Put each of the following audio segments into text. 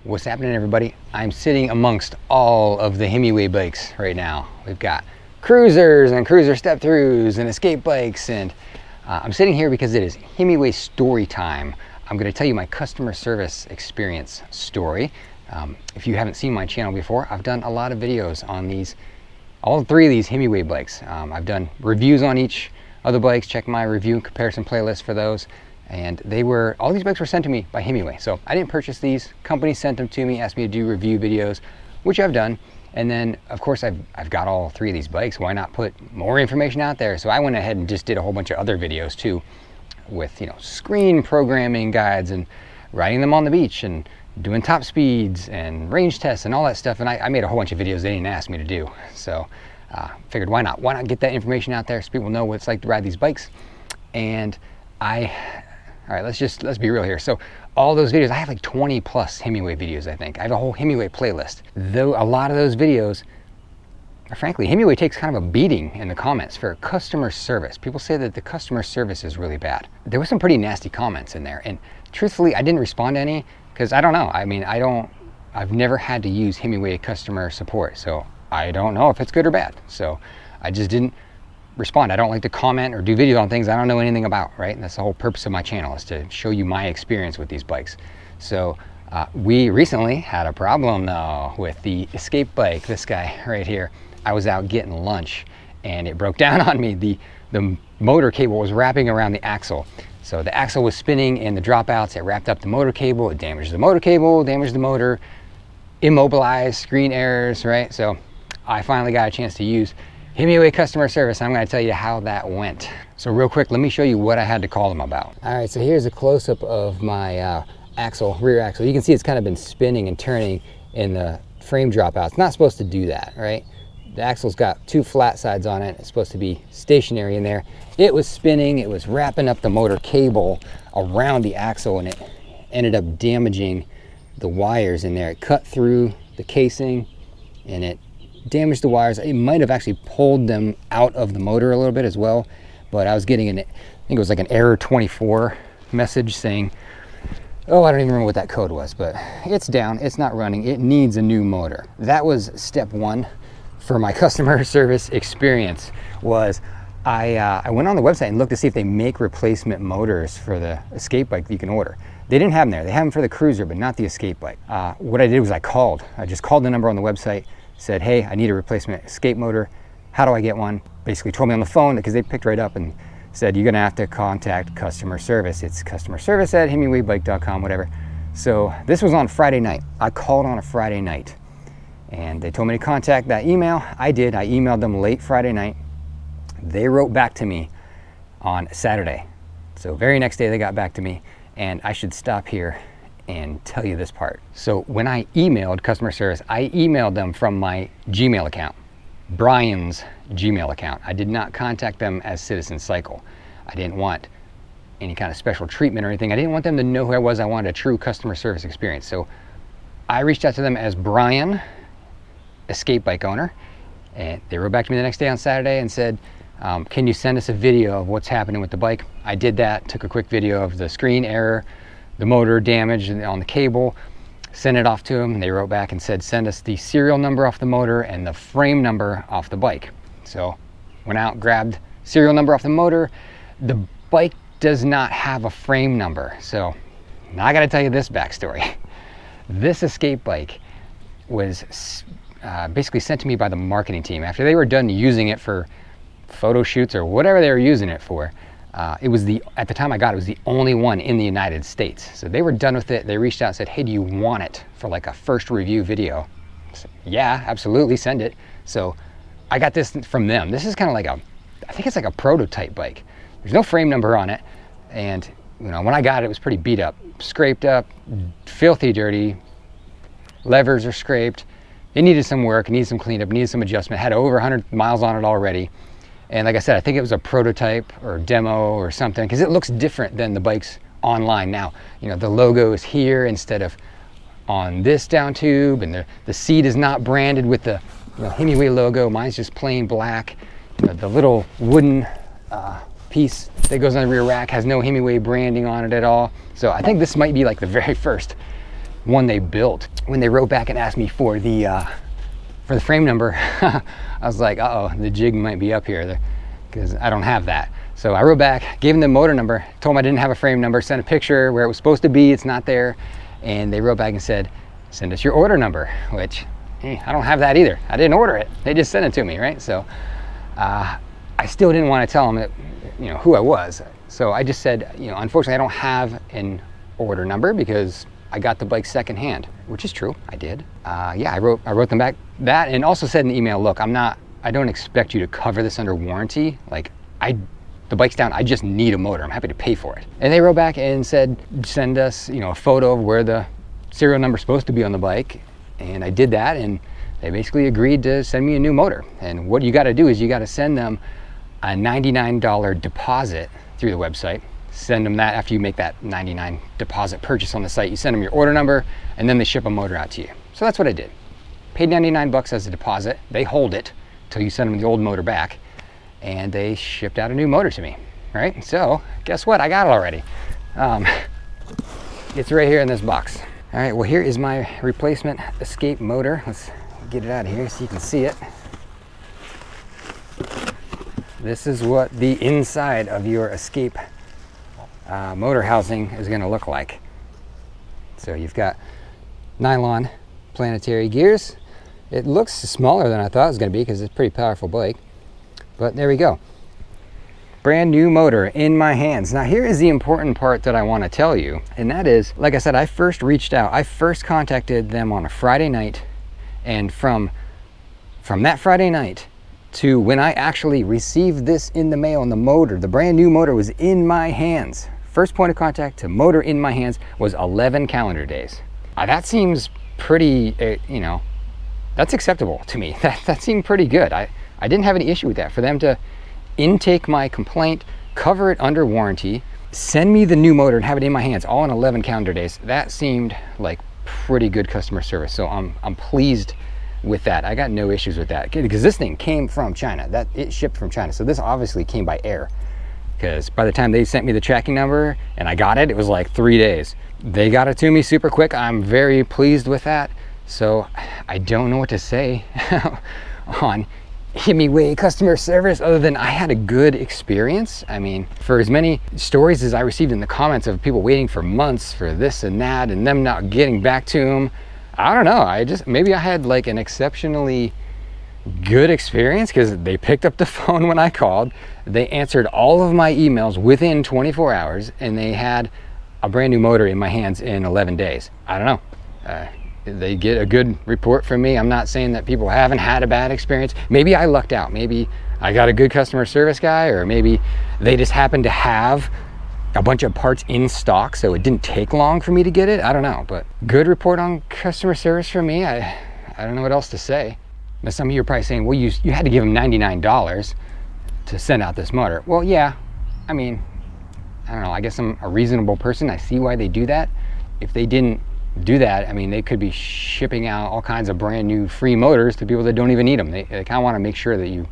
What's happening, everybody? I'm sitting amongst all of the Himiway bikes right now. We've got cruisers and cruiser step-throughs and escape bikes, and I'm sitting here because it is Himiway story time. I'm going to tell you my customer service experience story. If you haven't seen my channel before, I've done a lot of videos on all three of these Himiway bikes. I've done reviews on each of the bikes. Check my review and comparison playlist for those. And all these bikes were sent to me by Himiway. So I didn't purchase these. Company sent them to me, asked me to do review videos, which I've done. And then of course I've got all three of these bikes. Why not put more information out there? So I went ahead and just did a whole bunch of other videos too, with screen programming guides and riding them on the beach and doing top speeds and range tests and all that stuff. And I made a whole bunch of videos they didn't ask me to do. So figured why not get that information out there so people know what it's like to ride these bikes. And all right, let's be real here. So all those videos, I have like 20 plus Himiway videos, I think. I have a whole Himiway playlist. Though a lot of those videos, frankly, Himiway takes kind of a beating in the comments for customer service. People say that the customer service is really bad. There were some pretty nasty comments in there. And truthfully, I didn't respond to any because I don't know. I mean, I've never had to use Himiway customer support. So I don't know if it's good or bad. So I just didn't respond. I don't like to comment or do videos on things I don't know anything about, right? And that's the whole purpose of my channel, is to show you my experience with these bikes. So we recently had a problem though with the escape bike, this guy right here. I was out getting lunch and it broke down on me. The motor cable was wrapping around the axle. So the axle was spinning in the dropouts. It wrapped up the motor cable. It damaged the motor cable, damaged the motor, immobilized, screen errors, right? So I finally got a chance to use Himiway customer service. I'm going to tell you how that went. So real quick, let me show you what I had to call them about. All right, so here's a close-up of my rear axle. You can see it's kind of been spinning and turning in the frame dropout. It's not supposed to do that, right? The axle's got two flat sides on it. It's supposed to be stationary in there. It was spinning. It was wrapping up the motor cable around the axle, and it ended up damaging the wires in there. It cut through the casing and it damaged the wires. It might have actually pulled them out of the motor a little bit as well, but I was getting I think it was like an error 24 message saying, oh, I don't even remember what that code was, but it's down, it's not running, it needs a new motor. That was step one for my customer service experience. Was I went on the website and looked to see if they make replacement motors for the escape bike that you can order. They didn't have them there. They have them for the cruiser, but not the escape bike. What I did was I just called the number on the website, said, hey, I need a replacement escape motor. How do I get one? Basically told me on the phone, because they picked right up and said, you're gonna have to contact customer service. It's customer service at himiwaybike.com, whatever. So this was on Friday night. I called on a Friday night and they told me to contact that email. I did. I emailed them late Friday night. They wrote back to me on Saturday. So very next day they got back to me, and I should stop here and tell you this part. So when I emailed customer service, I emailed them from my Gmail account, Brian's Gmail account. I did not contact them as Citizen Cycle. I didn't want any kind of special treatment or anything. I didn't want them to know who I was. I wanted a true customer service experience. So I reached out to them as Brian, escape bike owner, and they wrote back to me the next day on Saturday and said, can you send us a video of what's happening with the bike? I did that, took a quick video of the screen error, the motor damage on the cable, sent it off to them, and they wrote back and said, send us the serial number off the motor and the frame number off the bike. So went out, grabbed serial number off the motor. The bike does not have a frame number. So now I gotta tell you this backstory. This escape bike was basically sent to me by the marketing team after they were done using it for photo shoots or whatever they were using it for. It was at the time I got it was the only one in the United States. So they were done with it. They reached out and said, hey, do you want it for like a first review video? I said, yeah, absolutely, send it. So I got this from them. This is kind of like I think it's like a prototype bike. There's no frame number on it. And when I got it, it was pretty beat up, scraped up, filthy dirty. Levers are scraped. It needed some work, it needed some cleanup, it needed some adjustment. It had over 100 miles on it already. And like I said, I think it was a prototype or demo or something, because it looks different than the bikes online now. The logo is here instead of on this down tube, and the seat is not branded with the Himiway logo. Mine's just plain black. The little wooden piece that goes on the rear rack has no Himiway branding on it at all. So I think this might be like the very first one they built. When they wrote back and asked me for the frame number, I was like, uh-oh, the jig might be up here because I don't have that. So I wrote back, gave them the motor number, told them I didn't have a frame number, sent a picture where it was supposed to be, it's not there. And they wrote back and said, send us your order number, which I don't have that either. I didn't order it. They just sent it to me, right? So I still didn't want to tell them that, who I was. So I just said, unfortunately, I don't have an order number because I got the bike secondhand, which is true. I did. Yeah, I wrote them back that, and also said in the email, look, I don't expect you to cover this under warranty. Like, the bike's down, I just need a motor. I'm happy to pay for it. And they wrote back and said, send us, a photo of where the serial number's supposed to be on the bike. And I did that, and they basically agreed to send me a new motor. And what you gotta do is you gotta send them a $99 deposit through the website. Send them that after you make that $99 deposit purchase on the site. You send them your order number, and then they ship a motor out to you. So that's what I did. Paid 99 bucks as a deposit. They hold it till you send them the old motor back, and they shipped out a new motor to me, right? So guess what? I got it already. It's right here in this box. All right, well, here is my replacement Escape motor. Let's get it out of here so you can see it. This is what the inside of your Escape motor housing is going to look like. So you've got nylon planetary gears. It looks smaller than I thought it was going to be because it's a pretty powerful bike. But there we go. Brand new motor in my hands. Now here is the important part that I want to tell you, and that is, like I said, I first contacted them on a Friday night, and from that Friday night to when I actually received this in the mail, and the brand new motor was in my hands. First point of contact to motor in my hands was 11 calendar days. That seems pretty, that's acceptable to me. That seemed pretty good. I didn't have any issue with that. For them to intake my complaint, cover it under warranty, send me the new motor and have it in my hands all in 11 calendar days, that seemed like pretty good customer service. So I'm pleased with that. I got no issues with that because this thing came from China. It shipped from China. So this obviously came by air, because by the time they sent me the tracking number and I got it, it was like 3 days. They got it to me super quick. I'm very pleased with that. So I don't know what to say on Himiway customer service other than I had a good experience. I mean, for as many stories as I received in the comments of people waiting for months for this and that and them not getting back to them, I don't know. Maybe I had like an exceptionally good experience because they picked up the phone when I called. They answered all of my emails within 24 hours, and they had a brand new motor in my hands in 11 days. I don't know. They get a good report from me. I'm not saying that people haven't had a bad experience. Maybe I lucked out. Maybe I got a good customer service guy, or maybe they just happened to have a bunch of parts in stock, so it didn't take long for me to get it. I don't know, but good report on customer service from me. I don't know what else to say. Now, some of you are probably saying, well, you had to give them $99 to send out this motor. Well, yeah, I mean, I don't know. I guess I'm a reasonable person. I see why they do that. If they didn't do that, I mean, they could be shipping out all kinds of brand new free motors to people that don't even need them. They kind of want to make sure that you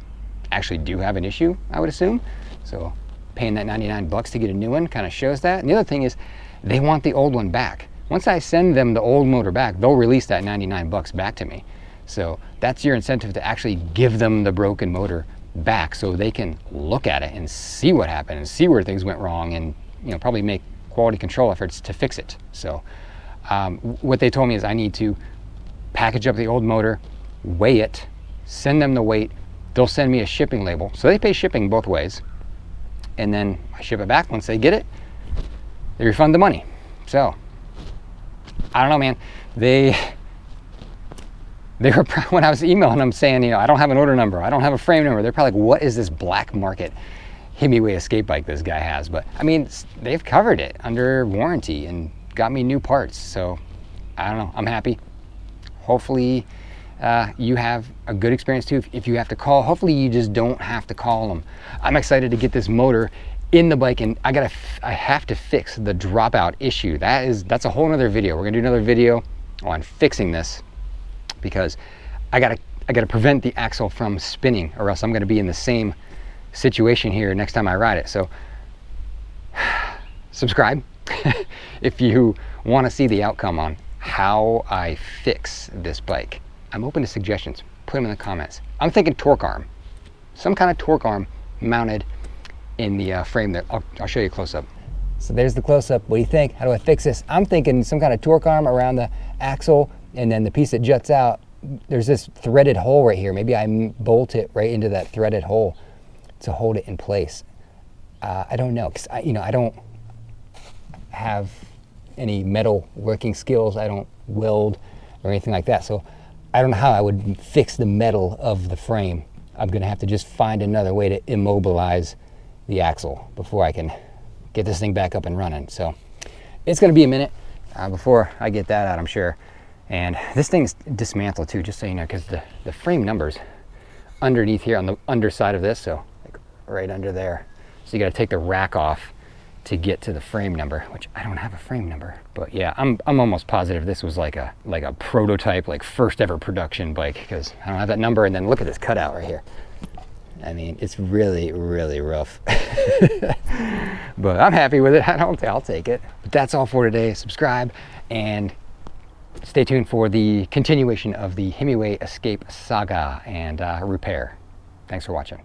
actually do have an issue, I would assume. So paying that 99 bucks to get a new one kind of shows that. And the other thing is they want the old one back. Once I send them the old motor back, they'll release that 99 bucks back to me. So that's your incentive to actually give them the broken motor back so they can look at it and see what happened and see where things went wrong, and probably make quality control efforts to fix it. So what they told me is I need to package up the old motor, weigh it, send them the weight. They'll send me a shipping label. So they pay shipping both ways. And then I ship it back. Once they get it, they refund the money. So I don't know, man. They were, when I was emailing them saying, I don't have an order number, I don't have a frame number, they're probably like, what is this black market Himiway escape bike this guy has? But I mean, they've covered it under warranty and got me new parts. So I don't know, I'm happy. Hopefully you have a good experience too. If you have to call, hopefully you just don't have to call them. I'm excited to get this motor in the bike, and I have to fix the dropout issue. That's a whole nother video. We're gonna do another video on fixing this, because I gotta prevent the axle from spinning, or else I'm gonna be in the same situation here next time I ride it. So subscribe if you want to see the outcome on how I fix this bike. I'm open to suggestions. Put them in the comments. I'm thinking torque arm. Some kind of torque arm mounted in the frame that I'll show you close up. So there's the close up. What do you think? How do I fix this? I'm thinking some kind of torque arm around the axle, and then the piece that juts out, there's this threaded hole right here. Maybe I bolt it right into that threaded hole to hold it in place. I don't know, because I don't have any metal working skills. I don't weld or anything like that. So I don't know how I would fix the metal of the frame. I'm gonna have to just find another way to immobilize the axle before I can get this thing back up and running. So it's gonna be a minute before I get that out, I'm sure. And this thing's dismantled too, just so you know, because the frame number's underneath here on the underside of this, so like right under there. So you gotta take the rack off to get to the frame number, which I don't have a frame number. But yeah, I'm almost positive this was like a prototype, like first ever production bike, because I don't have that number. And then look at this cutout right here. I mean, it's really, really rough. But I'm happy with it. I'll take it. But that's all for today. Subscribe and stay tuned for the continuation of the Himiway Escape saga and repair. Thanks for watching.